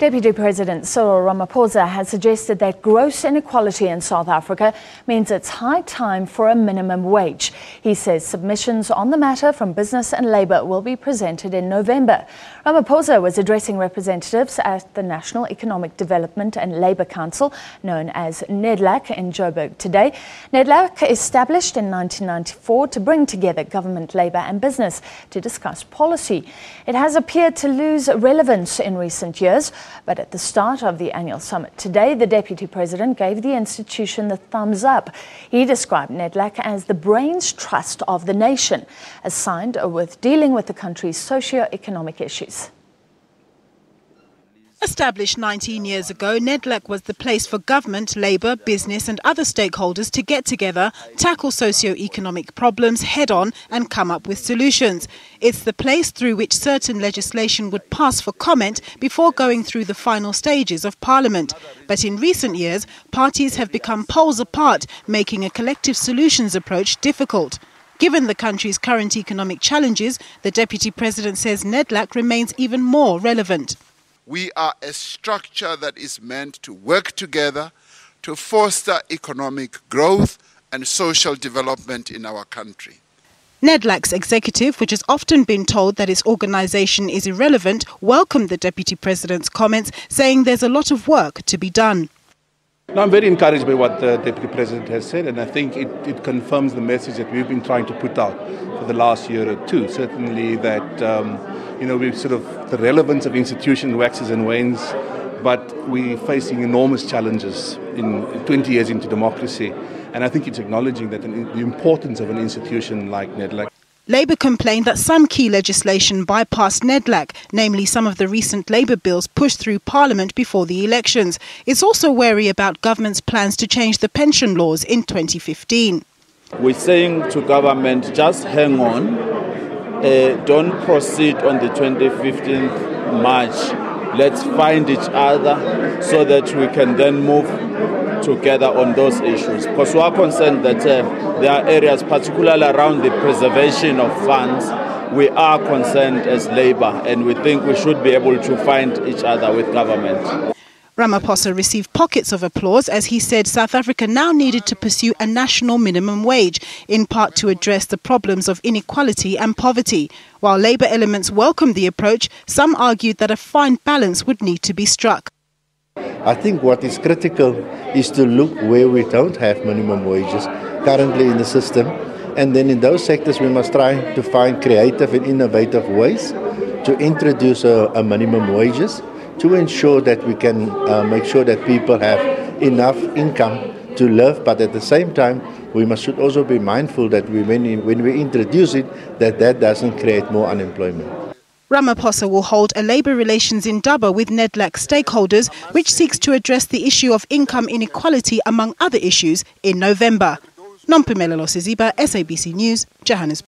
Deputy President Cyril Ramaphosa has suggested that gross inequality in South Africa means it's high time for a minimum wage. He says submissions on the matter from business and labour will be presented in November. Ramaphosa was addressing representatives at the National Economic Development and Labour Council, known as Nedlac, in Joburg today. Nedlac, established in 1994 to bring together government, labour and business to discuss policy. It has appeared to lose relevance in recent years. But at the start of the annual summit today, the Deputy President gave the institution the thumbs up. He described Nedlac as the brains trust of the nation, assigned with dealing with the country's socio-economic issues. Established 19 years ago, Nedlac was the place for government, labour, business and other stakeholders to get together, tackle socio-economic problems head-on and come up with solutions. It's the place through which certain legislation would pass for comment before going through the final stages of Parliament. But in recent years, parties have become poles apart, making a collective solutions approach difficult. Given the country's current economic challenges, the Deputy President says Nedlac remains even more relevant. We are a structure that is meant to work together to foster economic growth and social development in our country. Nedlac's executive, which has often been told that its organisation is irrelevant, welcomed the Deputy President's comments, saying there's a lot of work to be done. Now, I'm very encouraged by what the Deputy President has said, and I think it confirms the message that we've been trying to put out for the last year or two. Certainly that, we've the relevance of institution waxes and wanes, but we're facing enormous challenges in 20 years into democracy. And I think it's acknowledging that the importance of an institution like Nedlac. Labour complained that some key legislation bypassed Nedlac, namely some of the recent Labour bills pushed through Parliament before the elections. It's also wary about government's plans to change the pension laws in 2015. We're saying to government, just hang on, don't proceed on the 2015 March. Let's find each other so that we can then move together on those issues. Because we are concerned that there are areas, particularly around the preservation of funds, we are concerned as Labour, and we think we should be able to find each other with government. Ramaphosa received pockets of applause as he said South Africa now needed to pursue a national minimum wage, in part to address the problems of inequality and poverty. While Labour elements welcomed the approach, some argued that a fine balance would need to be struck. I think what is critical is to look where we don't have minimum wages currently in the system, and then in those sectors we must try to find creative and innovative ways to introduce a minimum wages to ensure that we can make sure that people have enough income to live, but at the same time we should also be mindful that when we introduce it, that doesn't create more unemployment. Ramaphosa will hold a labour relations indaba with Nedlac stakeholders, which seeks to address the issue of income inequality among other issues in November. Novbember, SABC News, Johannesburg.